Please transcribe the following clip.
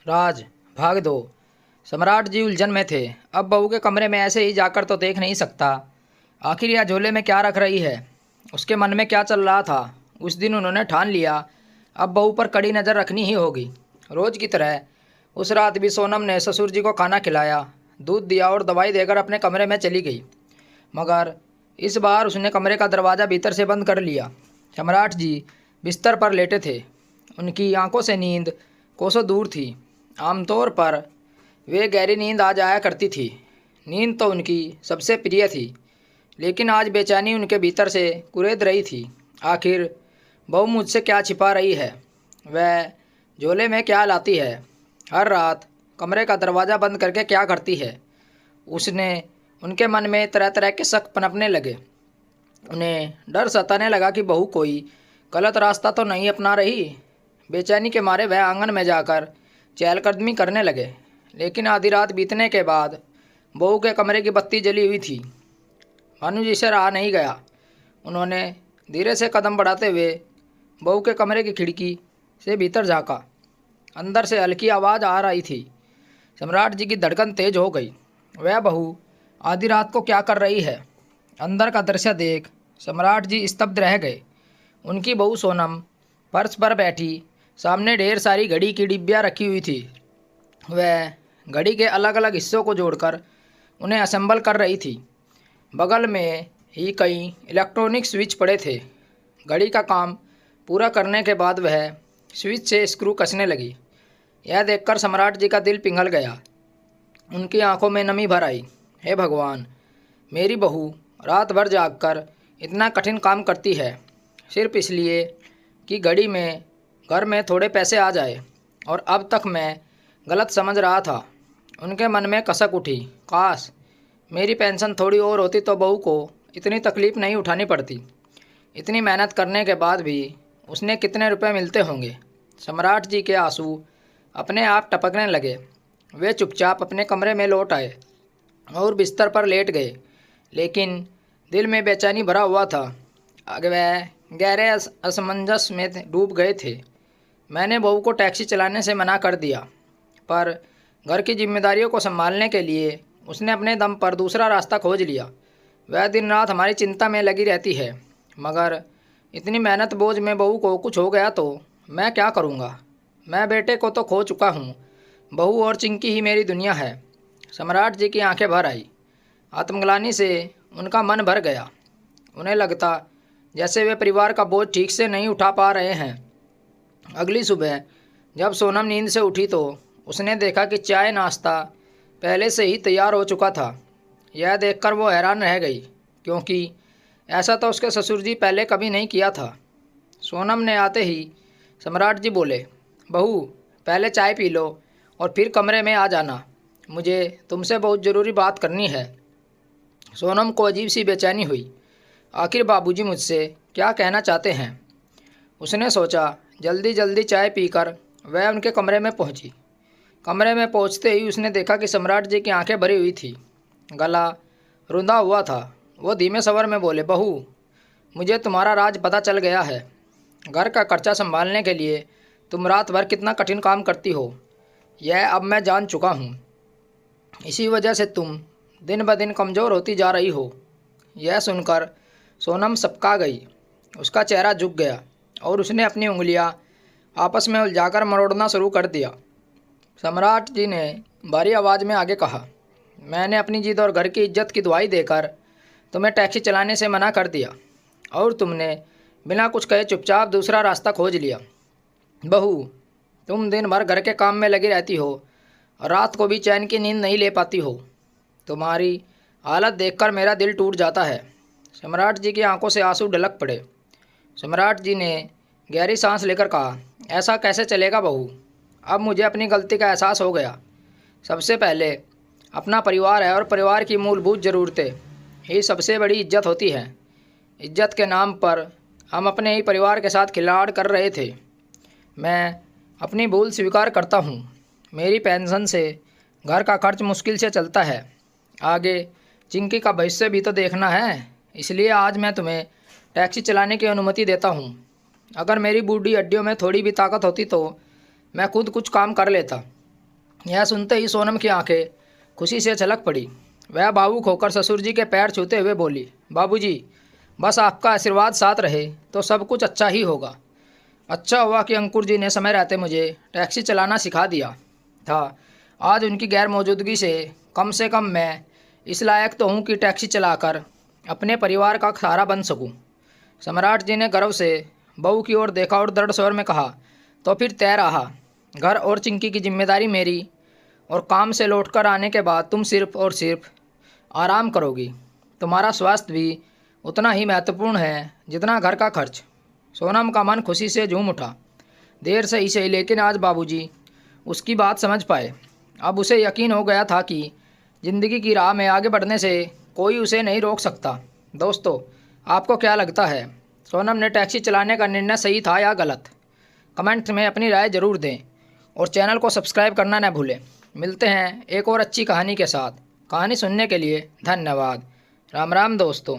राज, भाग दो। सम्राट जी उलझन में थे। अब बहू के कमरे में ऐसे ही जाकर तो देख नहीं सकता। आखिर यह झोले में क्या रख रही है, उसके मन में क्या चल रहा था। उस दिन उन्होंने ठान लिया अब बहू पर कड़ी नज़र रखनी ही होगी। रोज की तरह उस रात भी सोनम ने ससुर जी को खाना खिलाया, दूध दिया और दवाई देकर अपने कमरे में चली गई। मगर इस बार उसने कमरे का दरवाज़ा भीतर से बंद कर लिया। सम्राट जी बिस्तर पर लेटे थे। उनकी आंखों से नींद कोसों दूर थी। आमतौर पर वे गहरी नींद आ जाया करती थी। नींद तो उनकी सबसे प्रिय थी, लेकिन आज बेचैनी उनके भीतर से कुरेद रही थी। आखिर बहू मुझसे क्या छिपा रही है, वह झोले में क्या लाती है, हर रात कमरे का दरवाज़ा बंद करके क्या करती है। उसने उनके मन में तरह तरह के शक पनपने लगे। उन्हें डर सताने लगा कि बहू कोई गलत रास्ता तो नहीं अपना रही। बेचैनी के मारे वह आंगन में जाकर चहलकदमी करने लगे, लेकिन आधी रात बीतने के बाद बहू के कमरे की बत्ती जली हुई थी। भानु जी से रहा नहीं गया। उन्होंने धीरे से कदम बढ़ाते हुए बहू के कमरे की खिड़की से भीतर झाँका। अंदर से हल्की आवाज़ आ रही थी। सम्राट जी की धड़कन तेज हो गई। वह बहू आधी रात को क्या कर रही है। अंदर का दृश्य देख सम्राट जी स्तब्ध रह गए। उनकी बहू सोनम फर्श पर बैठी, सामने ढेर सारी घड़ी की डिब्बियाँ रखी हुई थी। वह घड़ी के अलग अलग हिस्सों को जोड़कर उन्हें असेंबल कर रही थी। बगल में ही कई इलेक्ट्रॉनिक स्विच पड़े थे। घड़ी का काम पूरा करने के बाद वह स्विच से स्क्रू कसने लगी। यह देखकर सम्राट जी का दिल पिघल गया। उनकी आंखों में नमी भर आई। हे भगवान, मेरी बहू रात भर जागकर इतना कठिन काम करती है सिर्फ इसलिए कि घड़ी में घर में थोड़े पैसे आ जाए, और अब तक मैं गलत समझ रहा था। उनके मन में कसक उठी। काश मेरी पेंशन थोड़ी और होती तो बहू को इतनी तकलीफ़ नहीं उठानी पड़ती। इतनी मेहनत करने के बाद भी उसने कितने रुपए मिलते होंगे। सम्राट जी के आंसू अपने आप टपकने लगे। वे चुपचाप अपने कमरे में लौट आए और बिस्तर पर लेट गए, लेकिन दिल में बेचैनी भरा हुआ था। आगे वह गहरे असमंजस में डूब गए थे। मैंने बहू को टैक्सी चलाने से मना कर दिया, पर घर की जिम्मेदारियों को संभालने के लिए उसने अपने दम पर दूसरा रास्ता खोज लिया। वह दिन रात हमारी चिंता में लगी रहती है, मगर इतनी मेहनत बोझ में बहू को कुछ हो गया तो मैं क्या करूँगा। मैं बेटे को तो खो चुका हूँ, बहू और चिंकी ही मेरी दुनिया है। सम्राट जी की आंखें भर आई। आत्मग्लानि से उनका मन भर गया। उन्हें लगता जैसे वे परिवार का बोझ ठीक से नहीं उठा पा रहे हैं। अगली सुबह जब सोनम नींद से उठी तो उसने देखा कि चाय नाश्ता पहले से ही तैयार हो चुका था। यह देखकर वो हैरान रह गई, क्योंकि ऐसा तो उसके ससुर जी पहले कभी नहीं किया था। सोनम ने आते ही सम्राट जी बोले, बहू पहले चाय पी लो और फिर कमरे में आ जाना, मुझे तुमसे बहुत ज़रूरी बात करनी है। सोनम को अजीब सी बेचैनी हुई। आखिर बाबूजी मुझसे क्या कहना चाहते हैं। उसने सोचा। जल्दी जल्दी चाय पीकर वह उनके कमरे में पहुंची। कमरे में पहुंचते ही उसने देखा कि सम्राट जी की आंखें भरी हुई थी, गला रुंधा हुआ था। वो धीमे स्वर में बोले, बहू मुझे तुम्हारा राज पता चल गया है। घर का खर्चा संभालने के लिए तुम रात भर कितना कठिन काम करती हो, यह अब मैं जान चुका हूँ। इसी वजह से तुम दिन ब दिन कमज़ोर होती जा रही हो। यह सुनकर सोनम सबका गई। उसका चेहरा झुक गया और उसने अपनी उंगलियां आपस में उलझाकर मरोड़ना शुरू कर दिया। सम्राट जी ने भारी आवाज़ में आगे कहा, मैंने अपनी जिद और घर की इज्जत की दुहाई देकर तुम्हें टैक्सी चलाने से मना कर दिया, और तुमने बिना कुछ कहे चुपचाप दूसरा रास्ता खोज लिया। बहू तुम दिन भर घर के काम में लगी रहती हो और रात को भी चैन की नींद नहीं ले पाती हो। तुम्हारी हालत देखकर मेरा दिल टूट जाता है। सम्राट जी की आंखों से आंसू ढलक पड़े। सम्राट जी ने गहरी सांस लेकर कहा, ऐसा कैसे चलेगा बहू। अब मुझे अपनी गलती का एहसास हो गया। सबसे पहले अपना परिवार है, और परिवार की मूलभूत ज़रूरतें ही सबसे बड़ी इज्जत होती है। इज्जत के नाम पर हम अपने ही परिवार के साथ खिलवाड़ कर रहे थे। मैं अपनी भूल स्वीकार करता हूँ। मेरी पेंशन से घर का खर्च मुश्किल से चलता है। आगे चिंकी का भविष्य भी तो देखना है, इसलिए आज मैं तुम्हें टैक्सी चलाने की अनुमति देता हूँ। अगर मेरी बूढ़ी हड्डियों में थोड़ी भी ताकत होती तो मैं खुद कुछ काम कर लेता। यह सुनते ही सोनम की आंखें खुशी से छलक पड़ी। वह भावुक होकर ससुर जी के पैर छूते हुए बोली, बाबूजी, बस आपका आशीर्वाद साथ रहे तो सब कुछ अच्छा ही होगा। अच्छा हुआ कि अंकुर जी ने समय रहते मुझे टैक्सी चलाना सिखा दिया था। आज उनकी गैर मौजूदगी से कम मैं इस लायक तो हूँ कि टैक्सी चलाकर अपने परिवार का सहारा बन सकूँ। सम्राट जी ने गर्व से बहू की ओर देखा और दृढ़ स्वर में कहा, तो फिर तय रहा। घर और चिंकी की जिम्मेदारी मेरी, और काम से लौटकर आने के बाद तुम सिर्फ और सिर्फ आराम करोगी। तुम्हारा स्वास्थ्य भी उतना ही महत्वपूर्ण है जितना घर का खर्च। सोनम का मन खुशी से झूम उठा। देर से ही सही, लेकिन आज बाबूजी उसकी बात समझ पाए। अब उसे यकीन हो गया था कि ज़िंदगी की राह में आगे बढ़ने से कोई उसे नहीं रोक सकता। दोस्तों, आपको क्या लगता है, सोनम ने टैक्सी चलाने का निर्णय सही था या गलत? कमेंट में अपनी राय ज़रूर दें और चैनल को सब्सक्राइब करना न भूलें। मिलते हैं एक और अच्छी कहानी के साथ। कहानी सुनने के लिए धन्यवाद। राम राम दोस्तों।